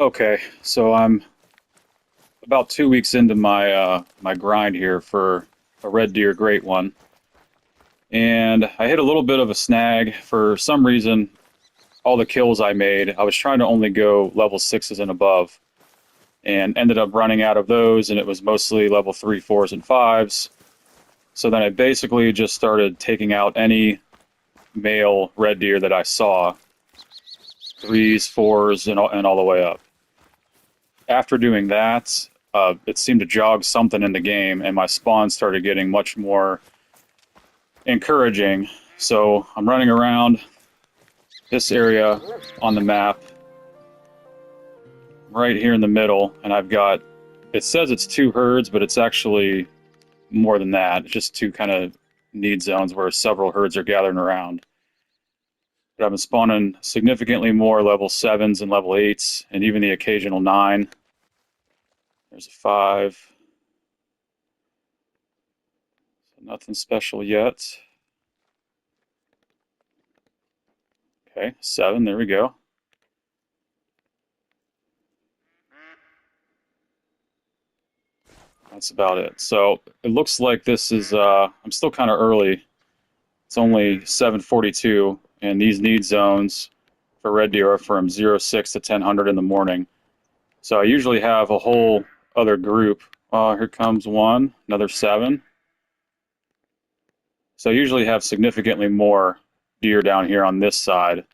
Okay, so I'm about 2 weeks into my grind here for a red deer great one, and I hit a little bit of a snag for some reason. All the kills I made, I was trying to only go level sixes and above, and ended up running out of those, and it was mostly level three, fours, and fives. So then I basically just started taking out any male red deer that I saw, threes, fours, and all the way up. After doing that, it seemed to jog something in the game, and my spawn started getting much more encouraging. So I'm running around this area on the map, right here in the middle, and I've got, it says it's two herds, but it's actually more than that. It's just two kind of need zones where several herds are gathering around. But I've been spawning significantly more level sevens and level eights, and even the occasional nine. There's a five. Nothing special yet. Okay, seven, there we go. That's about it. So it looks like this is, I'm still kind of early. It's only 7:42, and these need zones for red deer are from 06 to 1000 in the morning. So I usually have a whole other group. Oh, here comes one, another seven. So I usually have significantly more deer down here on this side.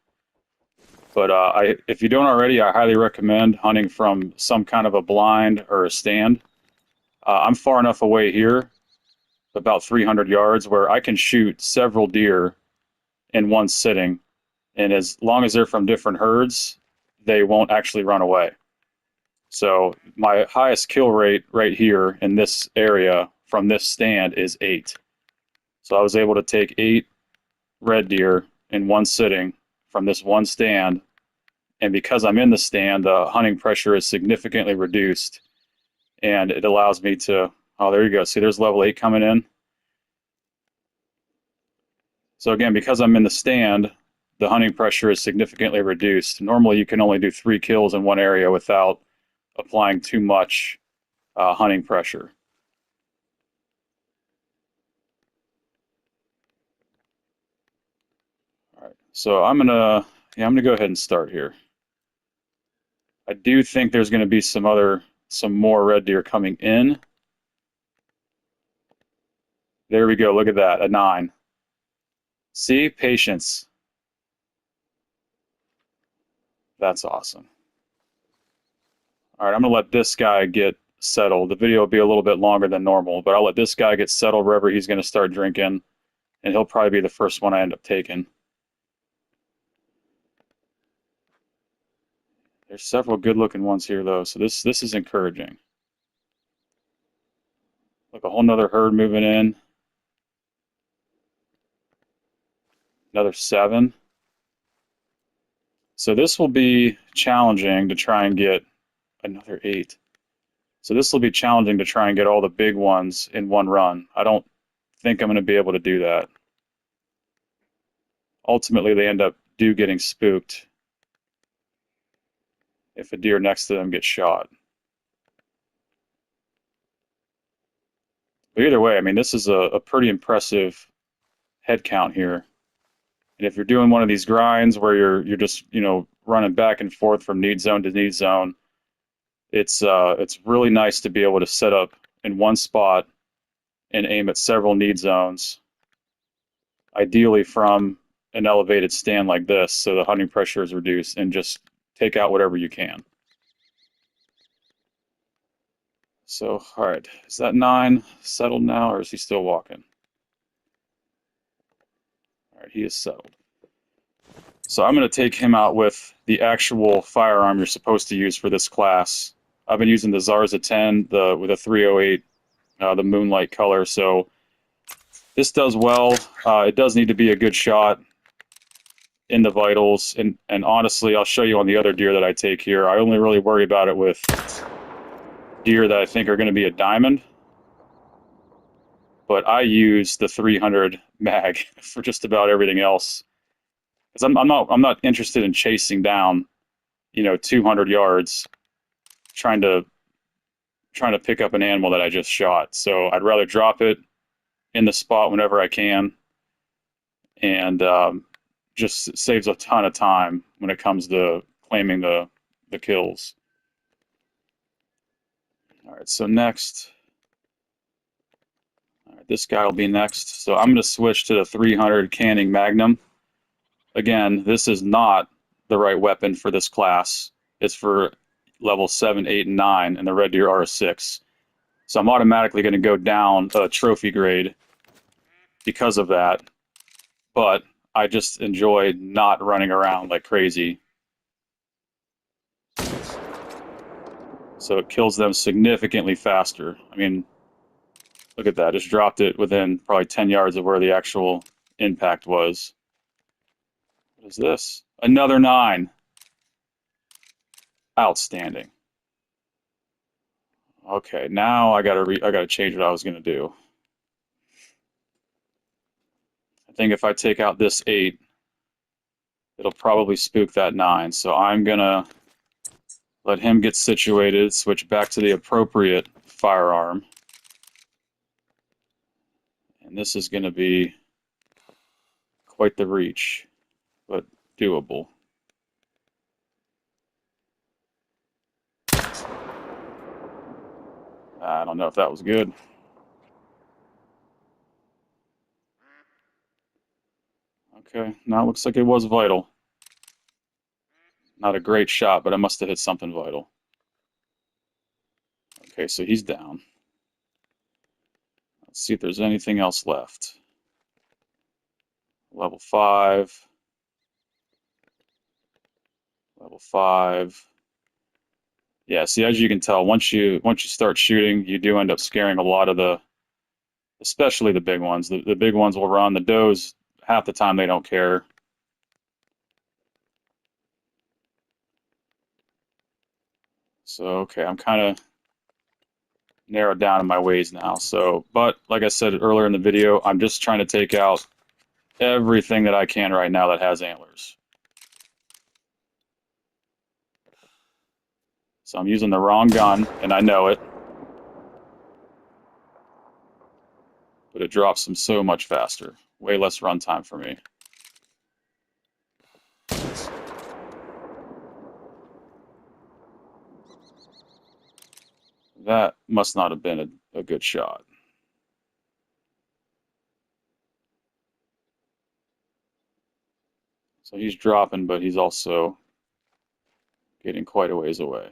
But if you don't already, I highly recommend hunting from some kind of a blind or a stand. I'm far enough away here, about 300 yards, where I can shoot several deer in one sitting. And as long as they're from different herds, they won't actually run away. So my highest kill rate right here in this area from this stand is 8. So I was able to take 8 red deer in one sitting from this one stand. And because I'm in the stand, the hunting pressure is significantly reduced. And it allows me to, oh, there you go. See, there's level 8 coming in. So again, because I'm in the stand, the hunting pressure is significantly reduced. Normally, you can only do 3 kills in one area without applying too much hunting pressure. All right, so I'm gonna go ahead and start here. I do think there's gonna be some more red deer coming in. There we go. Look at that, a 9. See, patience. That's awesome. All right, I'm gonna let this guy get settled. The video will be a little bit longer than normal, but I'll let this guy get settled wherever he's gonna start drinking, and he'll probably be the first one I end up taking. There's several good-looking ones here, though, so this is encouraging. Look, a whole nother herd moving in. Another 7. So this will be challenging to try and get another 8. So this will be challenging to try and get all the big ones in one run. I don't think I'm going to be able to do that. Ultimately, they end up getting spooked if a deer next to them gets shot. But either way, I mean, this is a pretty impressive head count here. And if you're doing one of these grinds where you're just, running back and forth from need zone to need zone, it's really nice to be able to set up in one spot and aim at several need zones, ideally from an elevated stand like this, so the hunting pressure is reduced, and just take out whatever you can. So, all right, is that 9 settled now, or is he still walking? All right, he is settled. So I'm going to take him out with the actual firearm you're supposed to use for this class. I've been using the Zarza 10 with a 308, the moonlight color. So this does well. It does need to be a good shot in the vitals. And honestly, I'll show you on the other deer that I take here. I only really worry about it with deer that I think are going to be a diamond. But I use the 300 mag for just about everything else. Because I'm not interested in chasing down, 200 yards trying to pick up an animal that I just shot. So I'd rather drop it in the spot whenever I can, and just saves a ton of time when it comes to claiming the kills. All right, so next, all right, this guy will be next. So I'm going to switch to the 300 Canning Magnum. Again, this is not the right weapon for this class. It's for level 7, 8, and 9, and the Red Deer are a 6. So I'm automatically going to go down a trophy grade because of that. But I just enjoy not running around like crazy. So it kills them significantly faster. I mean, look at that. Just dropped it within probably 10 yards of where the actual impact was. What is this? Another 9. Outstanding. Okay, now I gotta change what I was gonna do. I think if I take out this 8, it'll probably spook that 9. So I'm gonna let him get situated, switch back to the appropriate firearm. And this is gonna be quite the reach, but doable. I don't know if that was good. Okay, now it looks like it was vital. Not a great shot, but I must have hit something vital. Okay, so he's down. Let's see if there's anything else left. Level 5. Level 5. Yeah, see, as you can tell, once you start shooting, you do end up scaring a lot of especially the big ones. The big ones will run. The does, half the time they don't care. So, okay, I'm kind of narrowed down in my ways now. So, but like I said earlier in the video, I'm just trying to take out everything that I can right now that has antlers. So I'm using the wrong gun, and I know it. But it drops them so much faster. Way less runtime for me. That must not have been a good shot. So he's dropping, but he's also getting quite a ways away.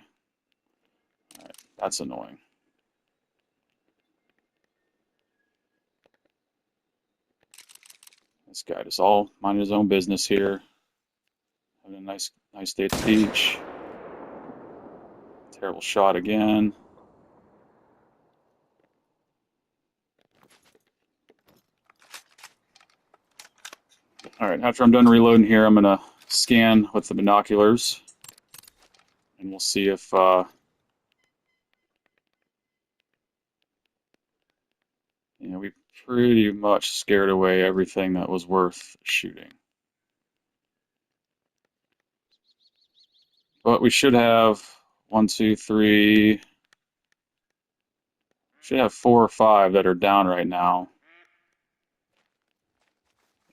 All right, that's annoying. This guy just all minding his own business here. Having a nice day at the beach. Terrible shot again. All right, after I'm done reloading here, I'm gonna scan with the binoculars, and we'll see if we pretty much scared away everything that was worth shooting. But we should have 1, 2, 3. Should have 4 or 5 that are down right now.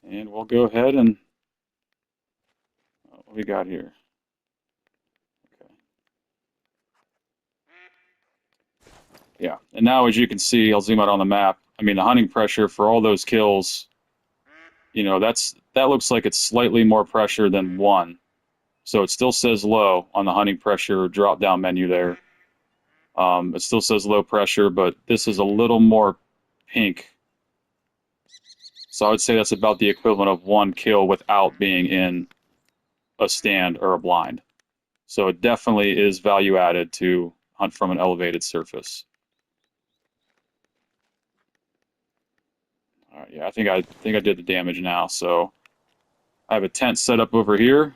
And we'll go ahead and what we got here. Okay. Yeah, and now as you can see, I'll zoom out on the map. I mean, the hunting pressure for all those kills, that looks like it's slightly more pressure than 1. So it still says low on the hunting pressure drop down menu there. It still says low pressure, but this is a little more pink. So I would say that's about the equivalent of 1 kill without being in a stand or a blind. So it definitely is value added to hunt from an elevated surface. All right, yeah, I think I did the damage now. So I have a tent set up over here.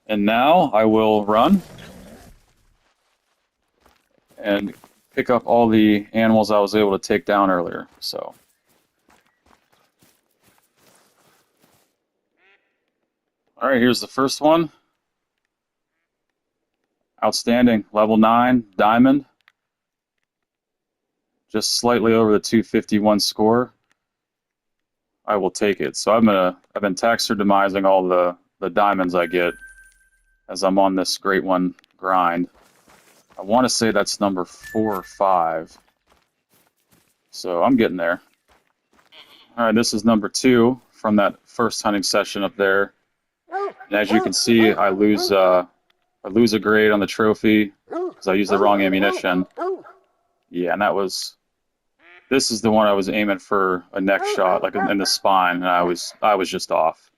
And now I will run and pick up all the animals I was able to take down earlier. So all right, here's the first one. Outstanding. Level 9 diamond. Just slightly over the 251 score. I will take it. So I've been taxidermizing all the diamonds I get as I'm on this great one grind. I want to say that's number 4 or 5. So I'm getting there. All right, this is number 2 from that first hunting session up there. And as you can see, I lose a grade on the trophy because I used the wrong ammunition. Yeah, and this is the one I was aiming for a neck shot, like in the spine, and I was just off.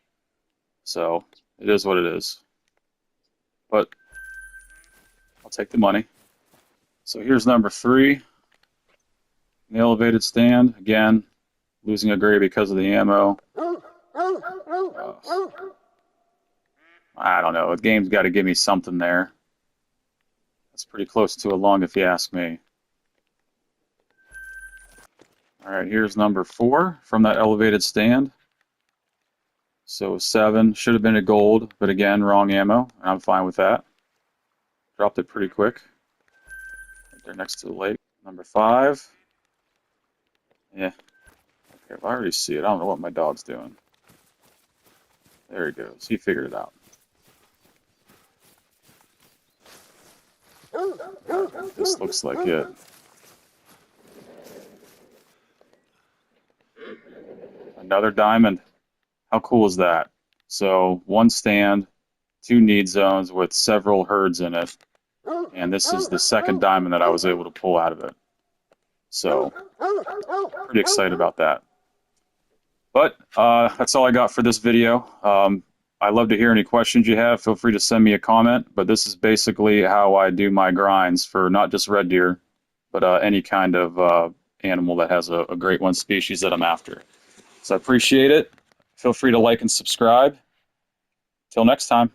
So it is what it is. But I'll take the money. So here's number 3, in the elevated stand. Again, losing a grade because of the ammo. I don't know. The game's got to give me something there. That's pretty close to a lung, if you ask me. All right, here's number 4 from that elevated stand. So 7 should have been a gold, but again, wrong ammo, and I'm fine with that. Dropped it pretty quick. Right there next to the lake. Number 5. Yeah. Okay, I already see it. I don't know what my dog's doing. There he goes. He figured it out. This looks like it. Another diamond. How cool is that? So 1 stand, 2 need zones with several herds in it. And this is the 2nd diamond that I was able to pull out of it. So pretty excited about that. But that's all I got for this video. I'd love to hear any questions you have. Feel free to send me a comment. But this is basically how I do my grinds for not just red deer, but any kind of animal that has a great one species that I'm after. So I appreciate it. Feel free to like and subscribe. Till next time.